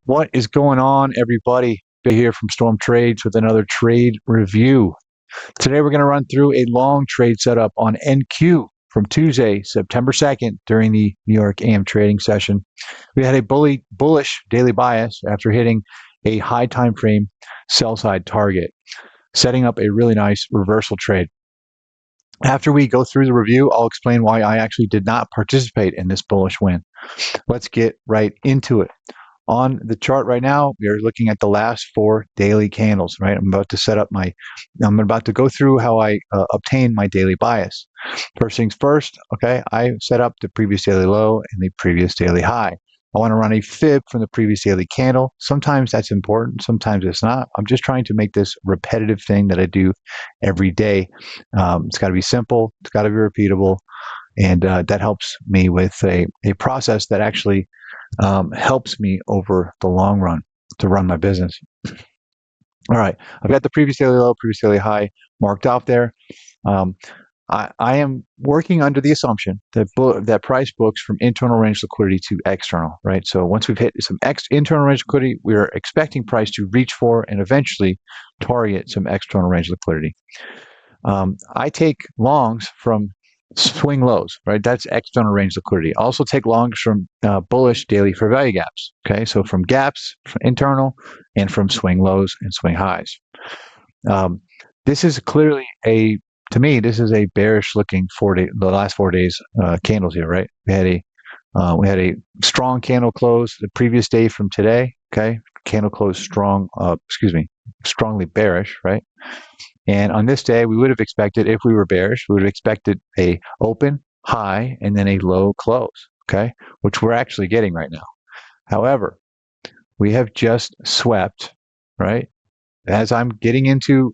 What is going on, everybody? Here from Storm Trades with another trade review. Today we're going to run through a long trade setup on NQ from Tuesday, September 2nd during the New York AM trading session. We had a bullish daily bias after hitting a high time frame sell side target, setting up a really nice reversal trade. After we go through the review, I'll explain why I actually did not participate in this bullish win. Let's get right into it. On the chart right now, we are looking at the last 4 daily candles, right? I'm about to go through how I obtain my daily bias. First things first, okay, I set up the previous daily low and the previous daily high. I want to run a fib from the previous daily candle. Sometimes that's important, sometimes it's not. I'm just trying to make this repetitive thing that I do every day. It's got to be simple, it's got to be repeatable, and that helps me with a process that actually helps me over the long run to run my business. All right, I've got the previous daily low, previous daily high marked off there. I am working under the assumption that price books from internal range liquidity to external, right? So once we've hit some internal range liquidity, we are expecting price to reach for and eventually target some external range liquidity. I take longs from swing lows, right? That's external range liquidity. Also take longs from bullish daily fair value gaps, okay? So from gaps, from internal, and from swing lows and swing highs. This is clearly to me, this is a bearish looking the last 4 days candles here, right? We had a strong candle close the previous day from today, okay? Candle close strongly bearish, right? And on this day, we would have expected, if we were bearish, we would have expected a open, high, and then a low close, okay? Which we're actually getting right now. However, we have just swept, right? As I'm getting into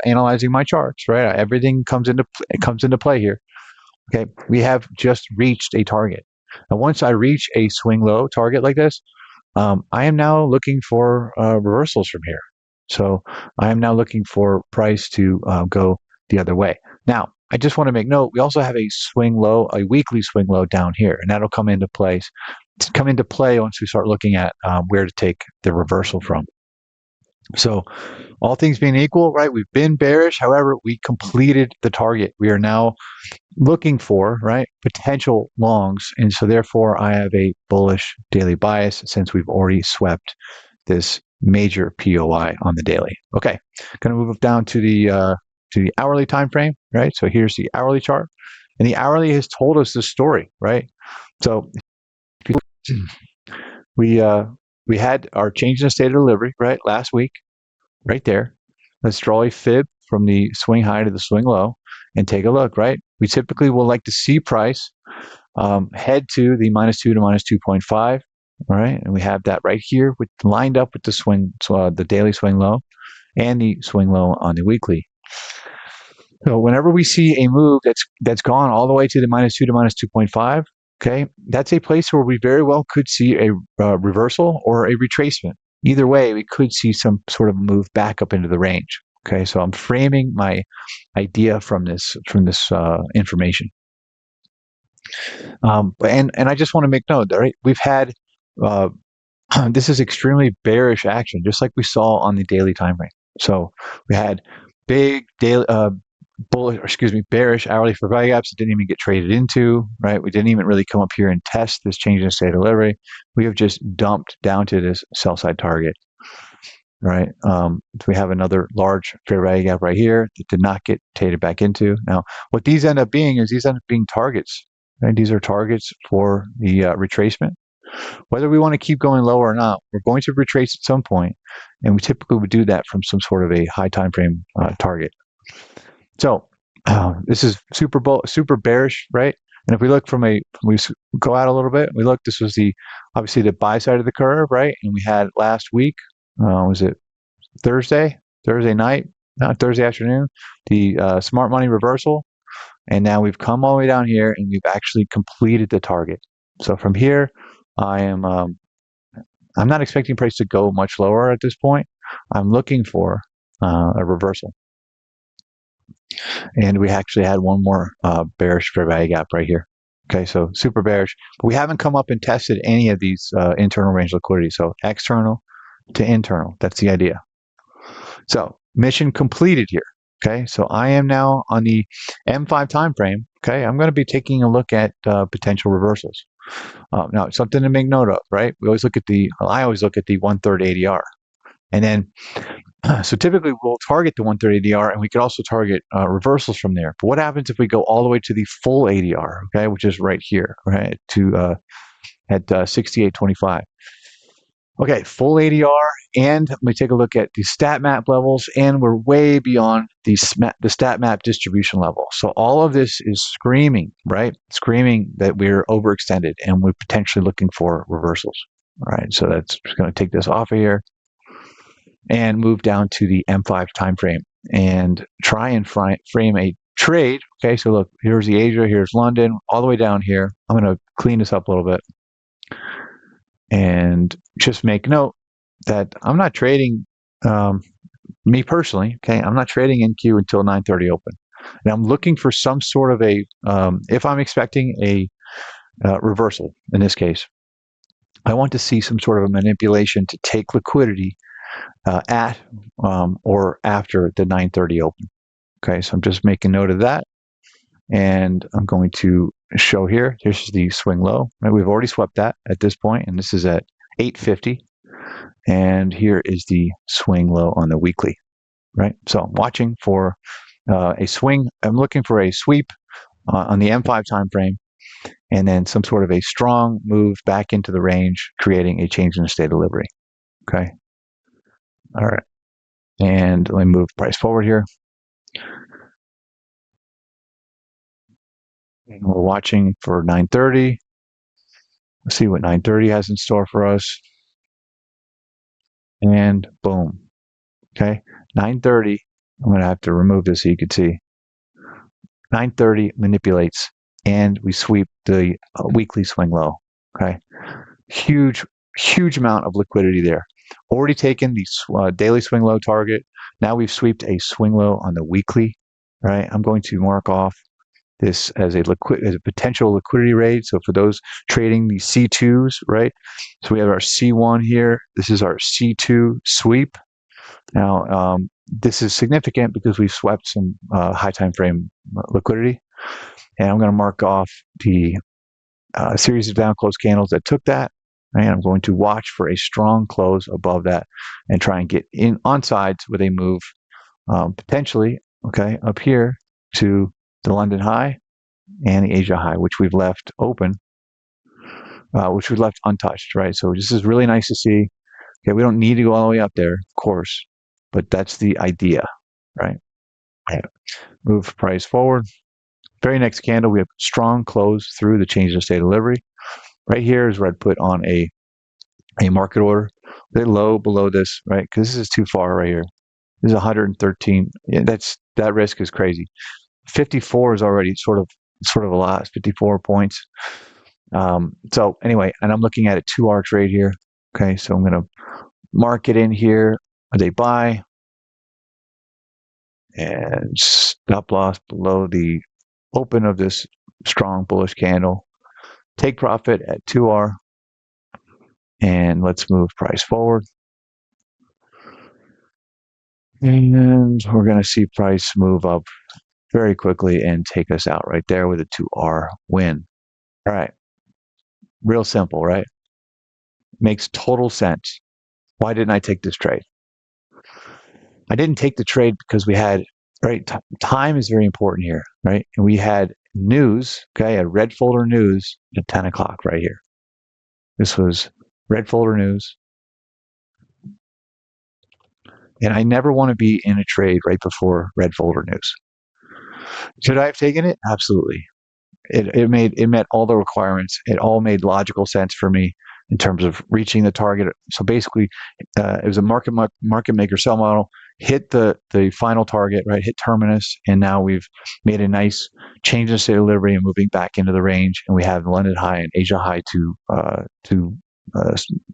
analyzing my charts, right? Everything comes into play here. Okay, we have just reached a target. And once I reach a swing low target like this, I am now looking for reversals from here. So I am now looking for price to go the other way. Now, I just want to make note, we also have a swing low, a weekly swing low down here, and that'll come into play once we start looking at where to take the reversal from. So all things being equal, right, we've been bearish. However, we completed the target. We are now looking for, right, potential longs. And so therefore I have a bullish daily bias since we've already swept this major POI on the daily. Okay, going to move down to the hourly time frame, right? So here's the hourly chart, and the hourly has told us the story, right? So we had our change in the state of delivery, right, last week, right there. Let's draw a fib from the swing high to the swing low and take a look, right? We typically will like to see price head to the -2 to -2.5. All right, and we have that right here lined up with the daily swing low and the swing low on the weekly. So whenever we see a move that's gone all the way to the -2 to -2.5, okay, that's a place where we very well could see a reversal or a retracement. Either way, we could see some sort of move back up into the range. Okay, so I'm framing my idea from this information. And I just want to make note, right? We've had this is extremely bearish action, just like we saw on the daily time frame. So we had big daily bearish hourly fair value gaps that didn't even get traded into, right? We didn't even really come up here and test this change in state of delivery. We have just dumped down to this sell side target, right? We have another large fair value gap right here that did not get traded back into. Now, what these end up being targets, right? These are targets for the retracement. Whether we want to keep going lower or not, we're going to retrace at some point, and we typically would do that from some sort of a high time frame target. So this is super bearish, right? And if we look we go out a little bit, this was obviously the buy side of the curve, right? And we had last week, was it Thursday night, Thursday afternoon, the smart money reversal. And now we've come all the way down here and we've actually completed the target. So from here, I'm not expecting price to go much lower at this point. I'm looking for a reversal. And we actually had one more bearish fair value gap right here. Okay, so super bearish. But we haven't come up and tested any of these internal range liquidity. So external to internal. That's the idea. So mission completed here. Okay, so I am now on the M5 time frame. Okay, I'm going to be taking a look at potential reversals. Now, something to make note of, right? I always look at the 1/3 ADR. And then, so typically we'll target the 1/3 ADR, and we could also target reversals from there. But what happens if we go all the way to the full ADR, okay, which is right here, right, to at 68.25? Okay, full ADR, and let me take a look at the stat map levels, and we're way beyond the stat map distribution level. So all of this is screaming, right? Screaming that we're overextended and we're potentially looking for reversals. All right, so that's just going to take this off of here and move down to the M5 time frame and try and frame a trade. Okay, so look, here's the Asia, here's London, all the way down here. I'm going to clean this up a little bit and just make note that I'm not trading, me personally, okay, I'm not trading NQ until 9:30 open. And I'm looking for some sort of a, if I'm expecting a reversal in this case, I want to see some sort of a manipulation to take liquidity at or after the 9:30 open. Okay, so I'm just making note of that. And I'm going to show here, here's the swing low. Right? We've already swept that at this point, and this is at 850. And here is the swing low on the weekly, right? So I'm watching for a swing. I'm looking for a sweep on the M5 time frame, and then some sort of a strong move back into the range, creating a change in the state of delivery. Okay. All right. And let me move price forward here. And we're watching for 9:30. Let's see what 9:30 has in store for us. And boom. Okay. 9:30. I'm going to have to remove this so you can see. 9:30 manipulates, and we sweep the weekly swing low. Okay. Huge amount of liquidity there. Already taken the daily swing low target. Now we've swept a swing low on the weekly, right? I'm going to mark off this as a potential liquidity raid. So for those trading the C2s, right? So we have our C1 here. This is our C2 sweep. Now, this is significant because we've swept some high time frame liquidity. And I'm going to mark off the series of down close candles that took that. And I'm going to watch for a strong close above that and try and get in on sides with a move potentially, okay, up here to the London high and the Asia high, which we've left open, which we left untouched, right? So this is really nice to see. Okay, we don't need to go all the way up there, of course, but that's the idea, right? Yeah. Move price forward. Very next candle, we have strong close through the change in state of delivery. Right here is where I'd put on a market order. They're low below this, right? Because this is too far right here. This is 113. Yeah, that risk is crazy. 54 is already sort of a lot. 54 points. So anyway, and I'm looking at a 2R trade here. Okay, so I'm going to mark it in here as a buy and stop loss below the open of this strong bullish candle. Take profit at 2R, and let's move price forward. And we're going to see price move up very quickly and take us out right there with a 2R win. All right. Real simple, right? Makes total sense. Why didn't I take this trade? I didn't take the trade because we had, right? Time is very important here, right? And we had news, okay, a red folder news at 10 o'clock right here. This was red folder news. And I never want to be in a trade right before red folder news. Should I have taken it? Absolutely. It met all the requirements. It all made logical sense for me in terms of reaching the target. So basically, it was a market maker sell model. Hit the final target, right? Hit terminus, and now we've made a nice change in state of delivery and moving back into the range. And we have London high and Asia high to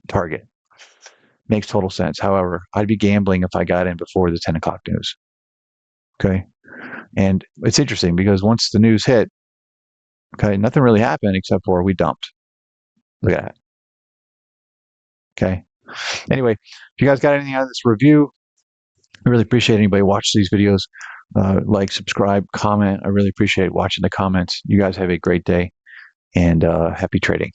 target. Makes total sense. However, I'd be gambling if I got in before the 10 o'clock news. Okay, and it's interesting because once the news hit, Okay, nothing really happened except for we dumped. Look at that. Okay. Anyway, if you guys got anything out of this review, I really appreciate anybody watch these videos. Like, subscribe, comment. I really appreciate watching the comments. You guys have a great day and happy trading.